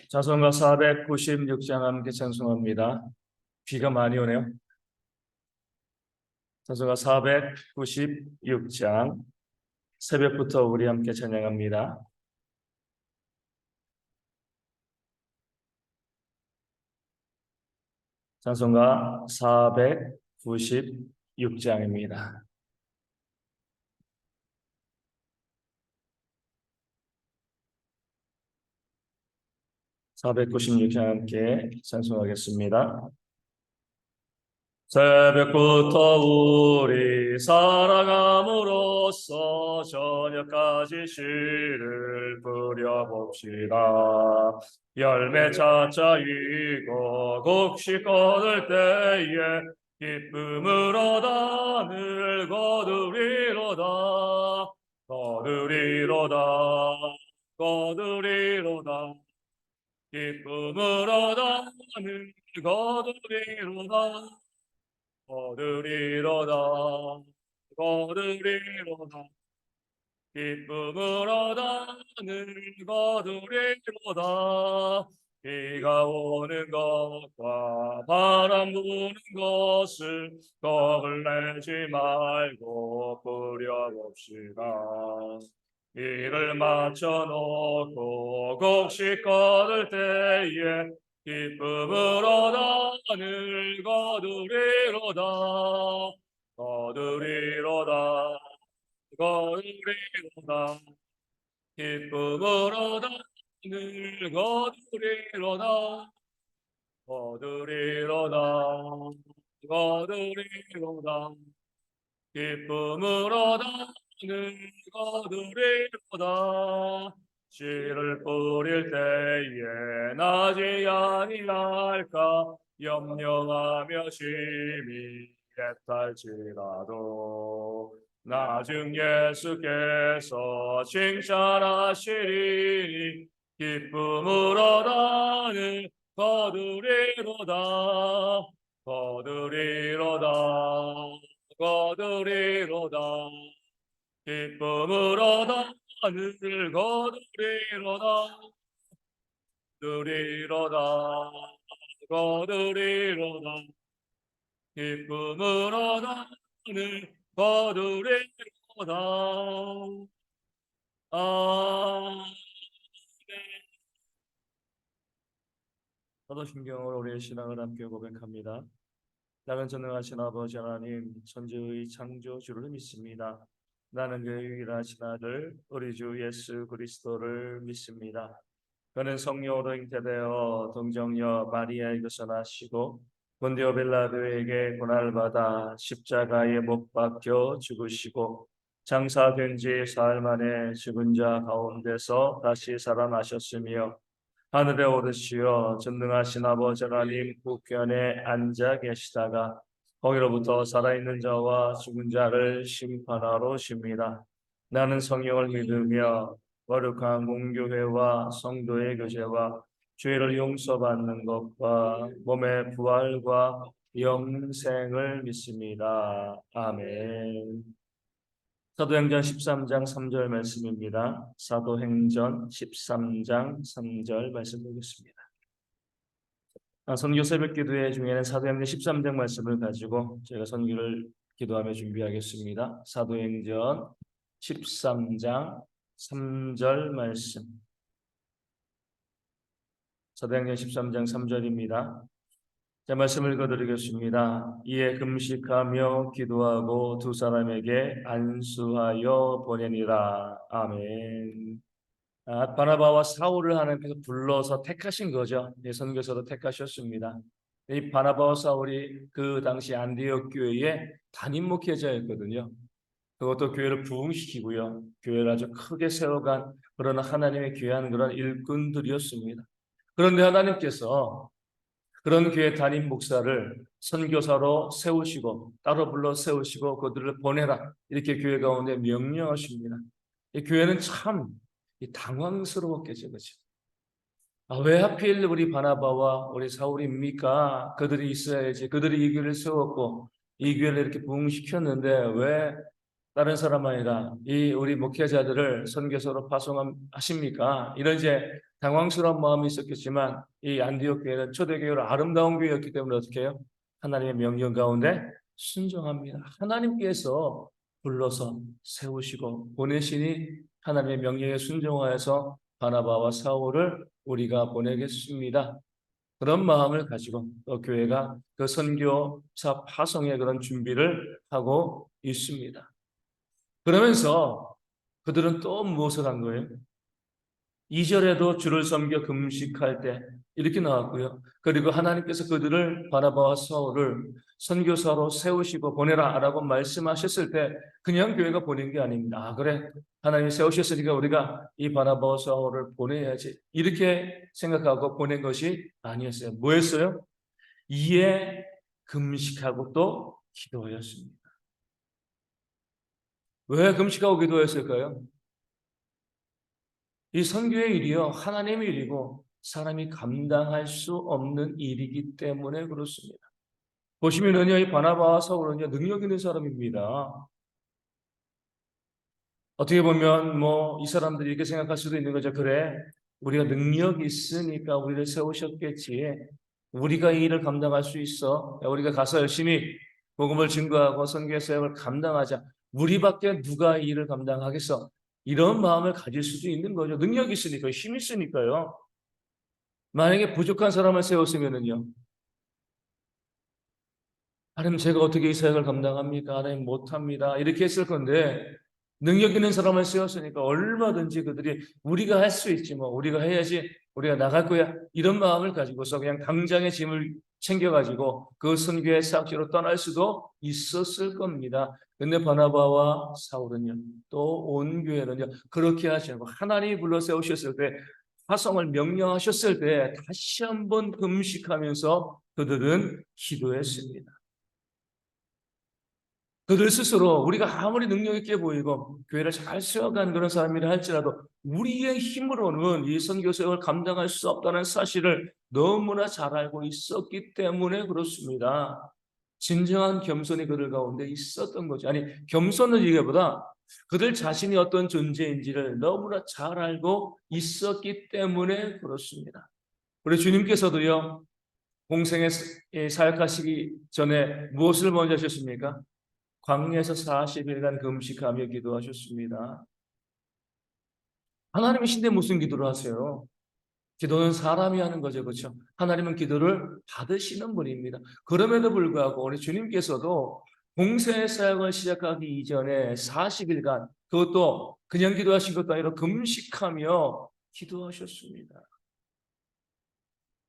자son가 496장 함께 찬송합니다. 비가 많이 오네요. 자son가 496장 새벽부터 우리 함께 찬양합니다. 찬송가 496장입니다. (496장) 함께 찬송하겠습니다. 새벽부터 우리 살아감으로써 저녁까지 시를 뿌려봅시다. 열매 차차 익어 곡식 거둘 때에 기쁨을 얻어 늘 거두리로다. 거두리로다. 기쁨을 얻어 늘 거두리로다. 거두리로다. 기쁨을 얻어 늘 거두리로다. 비가 오는 것과 바람 부는 것을 겁을 내지 말고 뿌려봅시다. 일을 마쳐놓고 곡식 거둘 때에 기쁨을 얻어 늘 거두리로다. 기쁨을 얻어 늘 거두리로다. 기쁨을 얻어 늘 거두리로다. 씨를 뿌릴 때에 나지 아니할까 염려하며 심히 애탈지라도 나중 예수께서 칭찬하시리니 기쁨을 얻어 늘 거두리로다. 기쁨을 얻어 늘 거두리로다. 기쁨을 얻어 늘 거두리로다. 사도신경으로 우리의 신앙을 함께 고백합니다. 나는 전능하신 아버지 하나님 천지의 창조주를 믿습니다. 나는 그의 유일하신 아들 우리 주 예수 그리스도를 믿습니다. 그는 성령으로 잉태되어 동정녀 마리아에게서 나시고 본디오 빌라도에게 고난을 받아 십자가에 못 박혀 죽으시고 장사된 지 사흘 만에 죽은 자 가운데서 다시 살아나셨으며 하늘에 오르시어 전능하신 아버지 하나님 우편에 앉아 계시다가 거기로부터 살아있는 자와 죽은 자를 심판하러 오십니다. 나는 성령을 믿으며 거룩한 공교회와 성도의 교제와 죄를 용서받는 것과 몸의 부활과 영생을 믿습니다. 아멘. 사도행전 13장 3절 말씀입니다. 사도행전 13장 3절 말씀 보겠습니다. 선교 새벽 기도회 중에는 사도행전 13장 말씀을 가지고 제가 선교를 기도하며 준비하겠습니다. 사도행전 13장 3절 말씀. 사도행전 13장 3절입니다. 자, 말씀을 읽어드리겠습니다. 이에 금식하며 기도하고 두 사람에게 안수하여 보내니라. 아멘. 바나바와 사울을 하나님께서 불러서 택하신 거죠. 선교사로 택하셨습니다. 이 바나바와 사울이 그 당시 안디옥 교회의 담임 목회자였거든요. 그것도 교회를 부흥시키고요. 교회를 아주 크게 세워간 그런 하나님의 귀한 그런 일꾼들이었습니다. 그런데 하나님께서 그런 교회 담임 목사를 선교사로 세우시고 따로 불러 세우시고 그들을 보내라 이렇게 교회 가운데 명령하십니다. 이 교회는 참 당황스러웠겠죠, 그렇죠? 왜 하필 우리 바나바와 우리 사울입니까? 그들이 있어야지. 그들이 이 교회를 세웠고 이 교회를 이렇게 부흥시켰는데 왜 다른 사람 아니라 이 우리 목회자들을 선교사로 파송하십니까? 이런 이제 당황스러운 마음이 있었겠지만 이 안디옥 교회는 초대교회로 아름다운 교회였기 때문에 어떻게 해요? 하나님의 명령 가운데 순종합니다. 하나님께서 불러서 세우시고 보내시니 하나님의 명령에 순종하여서 바나바와 사울을 우리가 보내겠습니다. 그런 마음을 가지고 또 교회가 그 선교사 파송의 그런 준비를 하고 있습니다. 그러면서 그들은 또 무엇을 한 거예요? 2절에도 주를 섬겨 금식할 때 이렇게 나왔고요. 그리고 하나님께서 그들을 바나바와 사울을 선교사로 세우시고 보내라라고 말씀하셨을 때 그냥 교회가 보낸 게 아닙니다. 아, 그래. 하나님이 세우셨으니까 우리가 이 바나바와 사울을 보내야지. 이렇게 생각하고 보낸 것이 아니었어요. 뭐였어요? 이에 금식하고 또 기도하였습니다. 왜 금식하고 기도했을까요? 이 선교의 일이요, 하나님의 일이고 사람이 감당할 수 없는 일이기 때문에 그렇습니다. 보시면은요, 이 바나바와 사울은요, 능력 있는 사람입니다. 어떻게 보면 뭐 이 사람들이 이렇게 생각할 수도 있는 거죠. 그래, 우리가 능력이 있으니까 우리를 세우셨겠지. 우리가 이 일을 감당할 수 있어. 우리가 가서 열심히 복음을 증거하고 선교의 사역을 감당하자. 우리밖에 누가 이 일을 감당하겠어? 이런 마음을 가질 수도 있는 거죠. 능력이 있으니까, 힘이 있으니까요. 만약에 부족한 사람을 세웠으면은요, 하나님 제가 어떻게 이 사역을 감당합니까? 하나님 못합니다. 이렇게 했을 건데 능력 있는 사람을 세웠으니까 얼마든지 그들이 우리가 할 수 있지 뭐 우리가 해야지 우리가 나갈 거야 이런 마음을 가지고서 그냥 당장의 짐을 챙겨가지고 그 선교의 사역지로 떠날 수도 있었을 겁니다. 근데 바나바와 사울은요 또 온 교회는요 그렇게 하지 않고 하나님이 불러 세우셨을 때 화성을 명령하셨을 때 다시 한번 금식하면서 그들은 기도했습니다. 그들 스스로 우리가 아무리 능력 있게 보이고 교회를 잘 세워가는 그런 사람이라 할지라도 우리의 힘으로는 이 선교사역을 감당할 수 없다는 사실을 너무나 잘 알고 있었기 때문에 그렇습니다. 진정한 겸손이 그들 가운데 있었던 거죠. 아니, 겸손은 이게보다 그들 자신이 어떤 존재인지를 너무나 잘 알고 있었기 때문에 그렇습니다. 우리 주님께서도요, 공생에 사역하시기 전에 무엇을 먼저 하셨습니까? 광야에서 40일간 금식하며 기도하셨습니다. 하나님이신데 무슨 기도를 하세요? 기도는 사람이 하는 거죠, 그렇죠? 하나님은 기도를 받으시는 분입니다. 그럼에도 불구하고 우리 주님께서도 공생의 사역을 시작하기 이전에 40일간 그것도 그냥 기도하신 것도 아니라 금식하며 기도하셨습니다.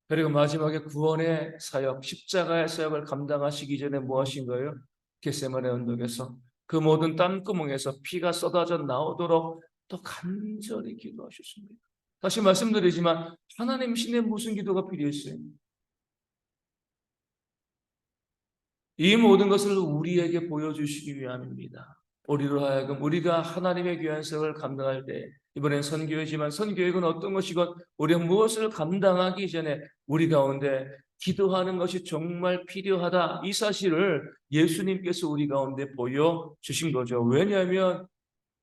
그리고 마지막에 구원의 사역, 십자가의 사역을 감당하시기 전에 뭐 하신 거예요? 겟세마네 언덕에서 그 모든 땀구멍에서 피가 쏟아져 나오도록 또 간절히 기도하셨습니다. 다시 말씀드리지만 하나님 신의 무슨 기도가 필요했어요? 이 모든 것을 우리에게 보여주시기 위함입니다. 우리로 하여금 우리가 하나님의 귀한 사역을 감당할 때 이번엔 선교회지만 선교회는 어떤 것이건 우리가 무엇을 감당하기 전에 우리 가운데 기도하는 것이 정말 필요하다. 이 사실을 예수님께서 우리 가운데 보여주신 거죠. 왜냐하면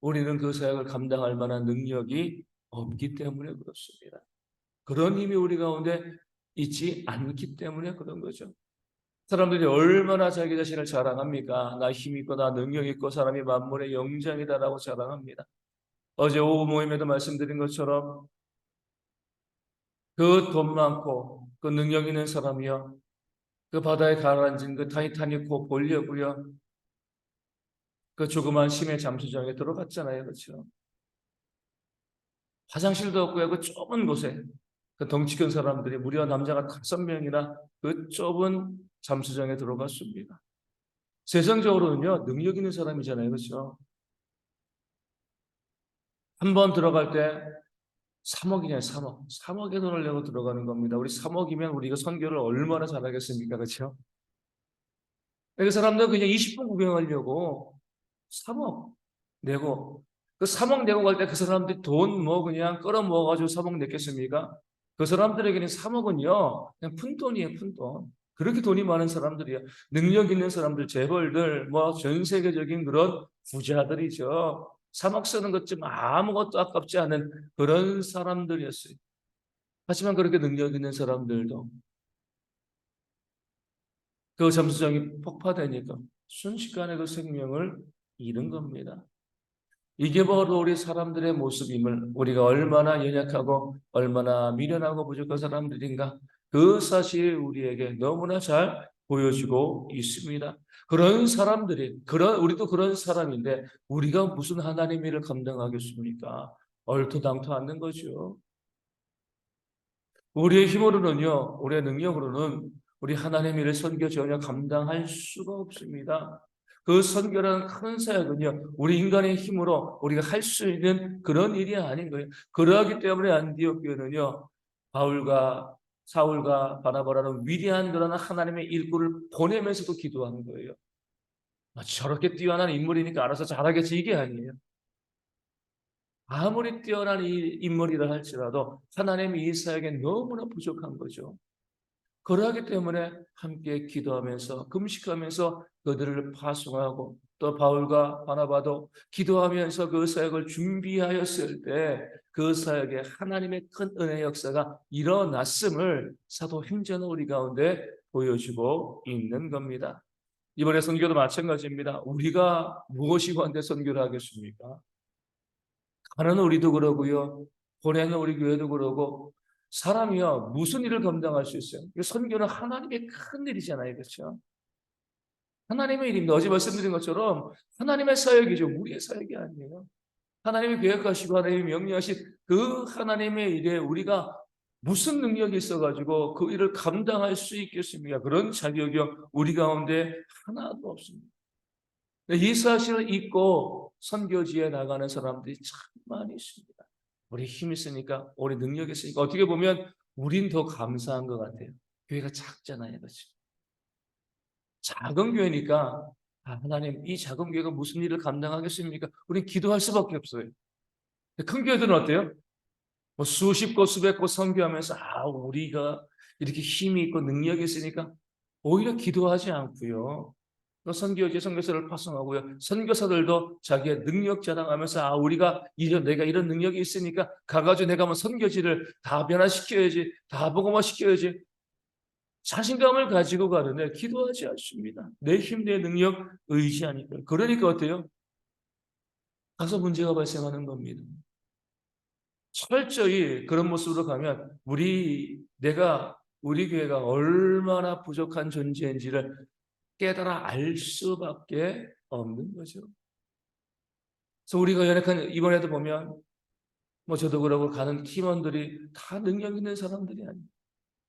우리는 그 사역을 감당할 만한 능력이 없기 때문에 그렇습니다. 그런 힘이 우리 가운데 있지 않기 때문에 그런 거죠. 사람들이 얼마나 자기 자신을 자랑합니까? 나 힘 있고 나 능력 있고 사람이 만물의 영장이다라고 자랑합니다. 어제 오후 모임에도 말씀드린 것처럼 그 돈 많고 그 능력 있는 사람이요. 그 바다에 가라앉은 그 타이타닉호 보려고요. 그 조그만 심해 잠수정에 들어갔잖아요. 그렇죠? 화장실도 없고요. 그 좁은 곳에 그 덩치 큰 사람들이 무려 남자가 5명이나 그 좁은 잠수정에 들어갔습니다. 세상적으로는요, 능력 있는 사람이잖아요. 그렇죠? 한 번 들어갈 때 3억이냐, 3억. 3억의 돈을 내고 들어가는 겁니다. 우리 3억이면 우리가 선교를 얼마나 잘하겠습니까? 그렇죠? 그 사람들 그냥 20분 구경하려고 3억 내고, 그 3억 내고 갈 때 그 사람들이 돈 뭐 그냥 끌어모아가지고 3억 냈겠습니까? 그 사람들에게는 3억은요, 그냥 푼돈이에요, 푼돈. 그렇게 돈이 많은 사람들이야. 능력 있는 사람들, 재벌들, 뭐 전 세계적인 그런 부자들이죠. 3억 쓰는 것 좀 아무것도 아깝지 않은 그런 사람들이었어요. 하지만 그렇게 능력 있는 사람들도 그 점수장이 폭파되니까 순식간에 그 생명을 잃은 겁니다. 이게 바로 우리 사람들의 모습임을, 우리가 얼마나 연약하고 얼마나 미련하고 부족한 사람들인가, 그 사실이 우리에게 너무나 잘 보여주고 있습니다. 그런 사람들이, 우리도 그런 사람인데 우리가 무슨 하나님의 일을 감당하겠습니까? 얼토당토 않는 거죠. 우리의 힘으로는요, 우리의 능력으로는 우리 하나님의 일을 선교 전혀 감당할 수가 없습니다. 그 선교라는 큰 사역은요, 우리 인간의 힘으로 우리가 할 수 있는 그런 일이 아닌 거예요. 그러하기 때문에 안디옥 교회는요, 바울과 사울과 바나바라는 위대한 그런 하나님의 일꾼을 보내면서도 기도하는 거예요. 저렇게 뛰어난 인물이니까 알아서 잘하겠지, 이게 아니에요. 아무리 뛰어난 인물이라 할지라도 하나님이 이 사역에 너무나 부족한 거죠. 그러하기 때문에 함께 기도하면서 금식하면서 그들을 파송하고, 또 바울과 바나바도 기도하면서 그 사역을 준비하였을 때 그 사역에 하나님의 큰 은혜 역사가 일어났음을 사도행전은 우리 가운데 보여주고 있는 겁니다. 이번에 선교도 마찬가지입니다. 우리가 무엇이 관대 선교를 하겠습니까? 가는 우리도 그러고요, 보내는 우리 교회도 그러고, 사람이요 무슨 일을 감당할 수 있어요? 선교는 하나님의 큰 일이잖아요, 그렇죠? 하나님의 일입니다. 어제 말씀드린 것처럼 하나님의 사역이죠, 우리의 사역이 아니에요. 하나님이 계획하시고 하나님이 명령하신 그 하나님의 일에 우리가 무슨 능력이 있어가지고 그 일을 감당할 수 있겠습니까? 그런 자격이 우리 가운데 하나도 없습니다. 이 사실을 잊고 선교지에 나가는 사람들이 참 많이 있습니다. 우리 힘이 있으니까, 우리 능력이 있으니까, 어떻게 보면 우린 더 감사한 것 같아요. 교회가 작잖아요, 그렇죠? 작은 교회니까, 하나님, 이 작은 교회가 무슨 일을 감당하겠습니까? 우린 기도할 수밖에 없어요. 큰 교회들은 어때요? 뭐 수십 곳, 수백 곳 선교하면서, 우리가 이렇게 힘이 있고 능력이 있으니까 오히려 기도하지 않고요, 또 선교지 선교사를 파송하고요, 선교사들도 자기의 능력 자랑하면서, 내가 이런 능력이 있으니까 가가지고 내가 뭐 선교지를 다 변화시켜야지, 다 복음화시켜야지, 자신감을 가지고 가는데 기도하지 않습니다. 내 힘, 내 능력 의지하니까. 그러니까 어때요? 가서 문제가 발생하는 겁니다. 철저히 그런 모습으로 가면 우리 교회가 얼마나 부족한 존재인지를 깨달아 알 수밖에 없는 거죠. 그래서 우리가 연약한, 이번에도 보면 뭐 저도 그러고 가는 팀원들이 다 능력 있는 사람들이 아니에요.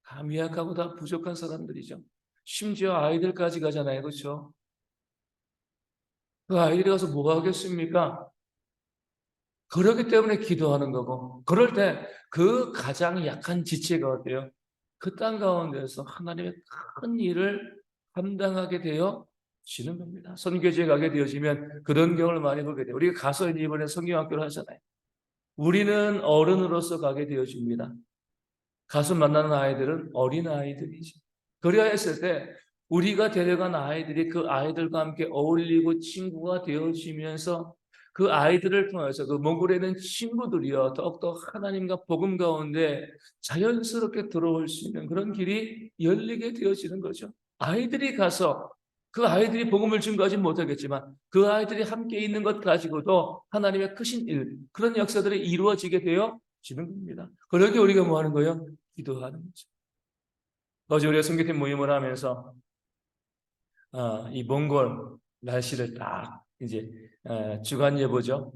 다 미약하고 다 부족한 사람들이죠. 심지어 아이들까지 가잖아요, 그렇죠? 그 아이들이 가서 뭐 하겠습니까? 그렇기 때문에 기도하는 거고, 그럴 때 그 가장 약한 지체가 어때요? 그 땅 가운데서 하나님의 큰 일을 감당하게 되어지는 겁니다. 선교지에 가게 되어지면 그런 경험을 많이 보게 돼요. 우리가 가서 이번에 성경학교를 하잖아요. 우리는 어른으로서 가게 되어집니다. 가서 만나는 아이들은 어린 아이들이죠. 그래야 했을 때 우리가 데려간 아이들이 그 아이들과 함께 어울리고 친구가 되어지면서 그 아이들을 통해서 그 몽골에 있는 친구들이요 더욱더 하나님과 복음 가운데 자연스럽게 들어올 수 있는 그런 길이 열리게 되어지는 거죠. 아이들이 가서 그 아이들이 복음을 증거하지 못하겠지만 그 아이들이 함께 있는 것 가지고도 하나님의 크신 일, 그런 역사들이 이루어지게 되어지는 겁니다. 그러게 우리가 뭐 하는 거예요? 기도하는 거죠. 어제 우리가 선교팀 모임을 하면서 이 몽골 날씨를 딱 이제 주간 예보죠.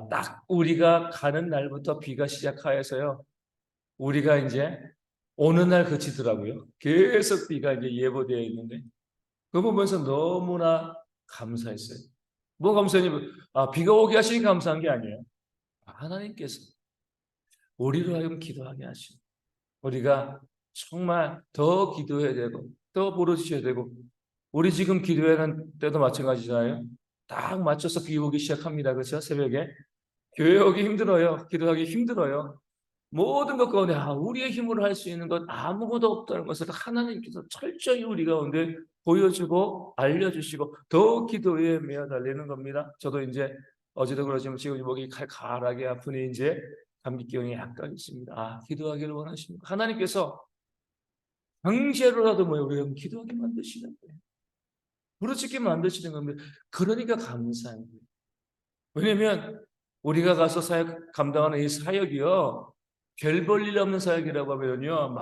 딱 우리가 가는 날부터 비가 시작하여서요. 우리가 이제 오는 날 그치더라고요. 계속 비가 이제 예보되어 있는데 그거 보면서 너무나 감사했어요. 뭐 감사했냐면 비가 오게 하시니 감사한 게 아니에요. 하나님께서 우리로 하여금 기도하게 하시고 우리가 정말 더 기도해야 되고 더 부르짖어야 되고, 우리 지금 기도하는 때도 마찬가지잖아요. 딱 맞춰서 비 오기 시작합니다. 그렇죠? 새벽에 교회 오기 힘들어요. 기도하기 힘들어요. 모든 것 가운데 우리의 힘으로 할 수 있는 것 아무것도 없다는 것을 하나님께서 철저히 우리 가운데 보여주고 알려주시고 더 기도에 매어달리는 겁니다. 저도 이제 어제도 그러지만 지금 목이 칼칼하게 아프니 이제 감기병이 약간 있습니다. 기도하기를 원하십니까? 하나님께서 강제로라도 우리가 기도하게 만드시는 거예요. 부르짖게 만드시는 겁니다. 그러니까 감사한 거예요. 왜냐면 우리가 가서 사역 감당하는 이 사역이요, 별 볼 일 없는 사역이라고 하면요,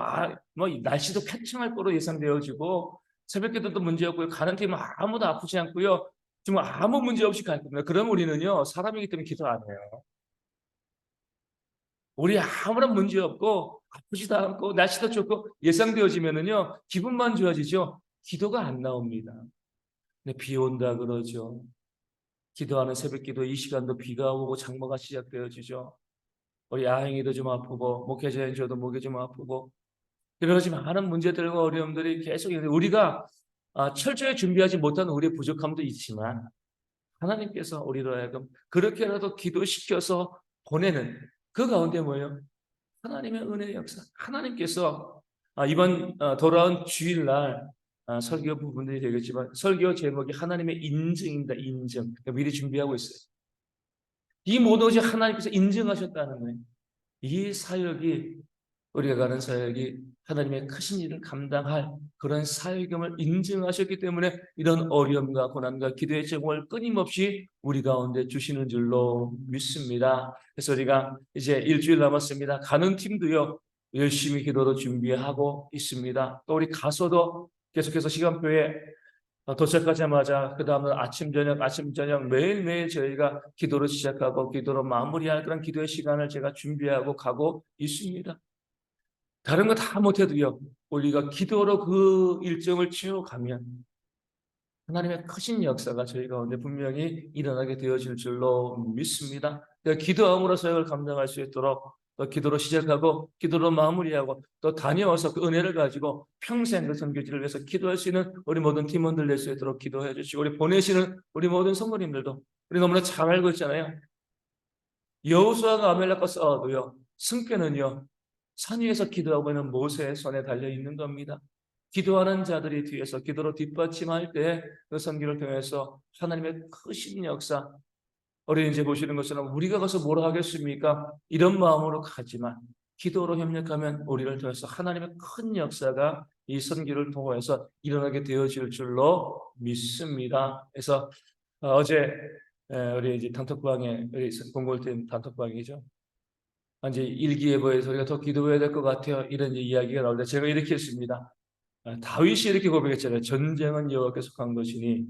날씨도 쾌청할 거로 예상되어지고 새벽기도도 문제 없고요, 가는 팀은 아무도 아프지 않고요, 정말 아무 문제 없이 갈 겁니다. 그럼 우리는요, 사람이기 때문에 기도 안 해요. 우리 아무런 문제 없고 아프지도 않고 날씨도 좋고 예상되어지면은요, 기분만 좋아지죠. 기도가 안 나옵니다. 근데 비 온다 그러죠. 기도하는 새벽기도 이 시간도 비가 오고 장마가 시작되어지죠. 우리 아행이도 좀 아프고 목회자인 저도 목이 좀 아프고 이러지 많은 문제들과 어려움들이 계속 있는데 우리가 철저히 준비하지 못한 우리의 부족함도 있지만 하나님께서 우리로 하여금 그렇게라도 기도시켜서 보내는 그 가운데 뭐예요? 하나님의 은혜의 역사. 하나님께서 이번 돌아온 주일날 설교 부분들이 되겠지만 설교 제목이 하나님의 인증입니다. 인증. 그러니까 미리 준비하고 있어요. 이 모든 것이 하나님께서 인증하셨다는 거예요. 이 사역이 우리가 가는 사역이 하나님의 크신 일을 감당할 그런 사역임을 인증하셨기 때문에 이런 어려움과 고난과 기도의 제공을 끊임없이 우리 가운데 주시는 줄로 믿습니다. 그래서 우리가 이제 일주일 남았습니다. 가는 팀도요, 열심히 기도로 준비하고 있습니다. 또 우리 가서도 계속해서 시간표에 도착하자마자 그 다음은 아침 저녁 매일매일 저희가 기도로 시작하고 기도로 마무리할 그런 기도의 시간을 제가 준비하고 가고 있습니다. 다른 거 다 못해도요, 우리가 기도로 그 일정을 채워가면 하나님의 크신 역사가 저희 가운데 분명히 일어나게 되어질 줄로 믿습니다. 기도함으로 사역을 감당할 수 있도록 또 기도로 시작하고 기도로 마무리하고 또 다녀와서 그 은혜를 가지고 평생 그 선교지를 위해서 기도할 수 있는 우리 모든 팀원들 될 수 있도록 기도해 주시고 우리 보내시는 우리 모든 성도님들도 우리 너무나 잘 알고 있잖아요. 여호수아가 아말렉과 싸워도요, 승패는요, 산 위에서 기도하고 있는 모세의 손에 달려 있는 겁니다. 기도하는 자들이 뒤에서 기도로 뒷받침할 때 그 선기를 통해서 하나님의 크신 역사, 우리 이제 보시는 것처럼 우리가 가서 뭐라 하겠습니까? 이런 마음으로 가지만 기도로 협력하면 우리를 통해서 하나님의 큰 역사가 이 선기를 통해서 일어나게 되어질 줄로 믿습니다. 그래서 어제 우리 이제 단톡방에 우리 공골팀 단톡방이죠. 이제 일기예보에서 우리가 더 기도해야 될 것 같아요. 이런 이야기가 나올 때 제가 이렇게 했습니다. 다윗이 이렇게 고백했잖아요. 전쟁은 여호와께서 한 것이니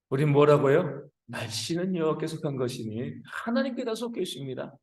우린 뭐라고요? 날씨는 여호와께서 한 것이니 하나님께 다 속해 있습니다.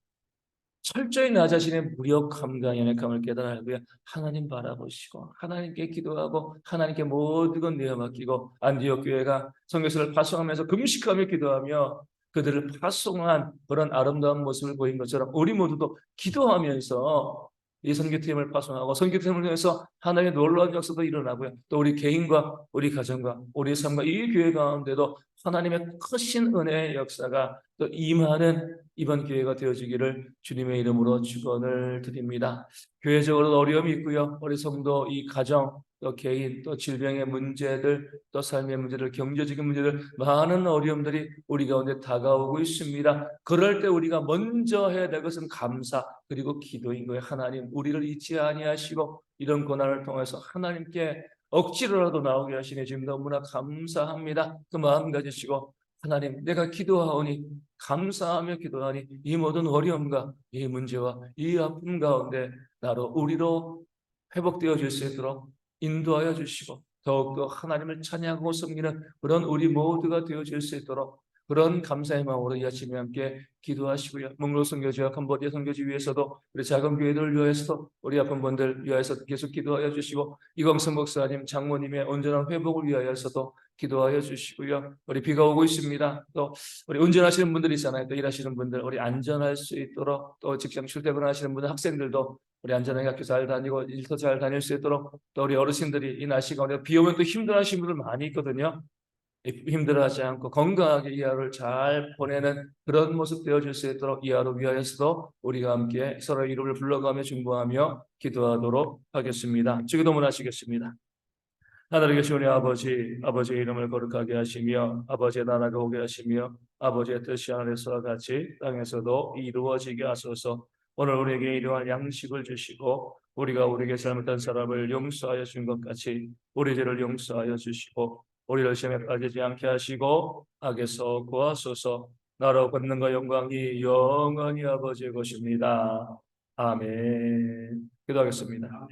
철저히 나 자신의 무력함과 연약함을 깨달아고요. 하나님 바라보시고 하나님께 기도하고 하나님께 모든 건 내어 맡기고 안디옥 교회가 선교사를 파송하면서 금식하며 기도하며 그들을 파송한 그런 아름다운 모습을 보인 것처럼 우리 모두도 기도하면서 이 선교팀을 파송하고 선교팀을 통해서 하나님의 놀라운 역사도 일어나고요. 또 우리 개인과 우리 가정과 우리 삶과 이 교회 가운데도 하나님의 크신 은혜의 역사가 또 임하는 이번 기회가 되어지기를 주님의 이름으로 축원을 드립니다. 교회적으로 어려움이 있고요. 우리 성도 이 가정 또 개인 또 질병의 문제들 또 삶의 문제들 경제적인 문제들 많은 어려움들이 우리 가운데 다가오고 있습니다. 그럴 때 우리가 먼저 해야 될 것은 감사 그리고 기도인 거예요. 하나님 우리를 잊지 아니하시고 이런 고난을 통해서 하나님께 억지로라도 나오게 하시니 지금 너무나 감사합니다. 그 마음 가지시고 하나님 내가 기도하오니 감사하며 기도하니 이 모든 어려움과 이 문제와 이 아픔 가운데 나로 우리로 회복되어질 수 있도록 인도하여 주시고 더욱더 하나님을 찬양하고 섬기는 그런 우리 모두가 되어질 수 있도록 그런 감사의 마음으로 이 아침에 함께 기도하시고요. 몽골 선교지와 캄보디아 선교지 위해서도 우리 작은 교회들을 위해서도 우리 아픈 분들 위하여서 계속 기도하여 주시고 이광성 목사님 장모님의 온전한 회복을 위하여서도 기도하여 주시고요. 우리 비가 오고 있습니다. 또 우리 운전하시는 분들 있잖아요. 또 일하시는 분들 우리 안전할 수 있도록 또 직장 출퇴근하시는 분들 학생들도 우리 안전하게 학교 잘 다니고 일터 잘 다닐 수 있도록 또 우리 어르신들이 이 날씨 가운데 비 오면 또 힘들어하시는 분들 많이 있거든요. 힘들어하지 않고 건강하게 이 하루를 잘 보내는 그런 모습 되어줄 수 있도록 이 하루 위하여서도 우리가 함께 서로 이름을 불러가며 중보하며 기도하도록 하겠습니다. 주기도문 하시겠습니다. 하늘에 계신 우리 아버지, 아버지의 이름을 거룩하게 하시며 아버지의 나라가 오게 하시며 아버지의 뜻이 하늘에서와 같이 땅에서도 이루어지게 하소서. 오늘 우리에게 일용할 양식을 주시고 우리가 우리에게 잘못한 사람을 용서하여 준 것 같이 우리 죄를 용서하여 주시고 우리를 시험에 빠지지 않게 하시고 악에서 구하소서. 나라와 권능과 영광이 영원히 아버지의 것입니다. 아멘. 기도하겠습니다.